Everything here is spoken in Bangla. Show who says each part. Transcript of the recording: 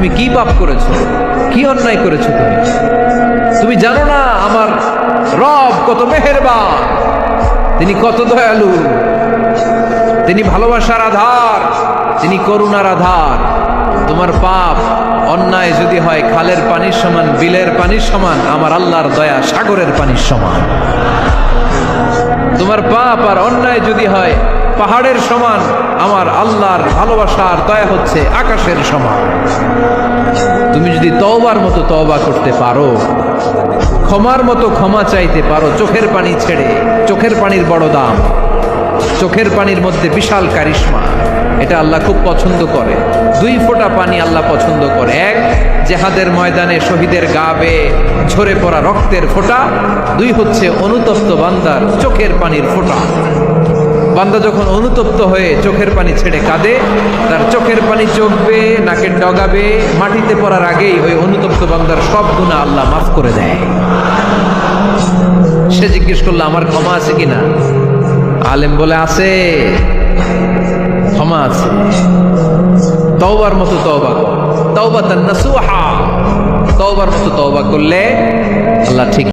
Speaker 1: তুমি কি পাপ করেছো, কি অন্যায় করেছো? তুমি জানো না আমার রব কত মেহেরবান, তিনি কত দয়ালু, তিনি ভালোবাসার আধার, তিনি করুণার আধার। তোমার পাপ অন্যায় যদি হয় খালের পানির সমান, বিলের পানির সমান, আমার আল্লাহর দয়া সাগরের পানির সমান। তোমার পাপ আর অন্যায় যদি হয় পাহাড়ের সমান, আমার আল্লাহর ভালোবাসার দয়া হচ্ছে আকাশের সমান। তুমি যদি তওবার মতো তওবা করতে পারো, ক্ষমার মতো ক্ষমা চাইতে পারো, চোখের পানি ছেড়ে, চোখের পানির বড় দাম, চোখের পানির মধ্যে বিশাল কারিশমা, এটা আল্লাহ খুব পছন্দ করে। 2 ফোঁটা পানি আল্লাহ পছন্দ করে। এক, জেহাদের ময়দানে শহীদের গা বেয়ে ঝরে পড়া রক্তের ফোঁটা। 2 হচ্ছে অনুতপ্ত বান্দার চোখের পানির ফোঁটা। বান্দা যখন অনুতপ্ত হয়ে চোখের পানি ছেড়ে কাঁদে, তার চোখের পানি চোখ বেয়ে নাকের ডগা বেয়ে মাটিতে পড়ার আগেই ওই অনুতপ্ত বান্দার সব গুনাহ আল্লাহ মাফ করে দেয়। সে জিজ্ঞেস করলো আমার ক্ষমা আছে কিনা? আলেম বলে আছে, ক্ষমা আছে। তওবার মতো তওবা কর, তাওবাতান নাসুহা, তওবার মতো তওবা করলে আল্লাহ ঠিক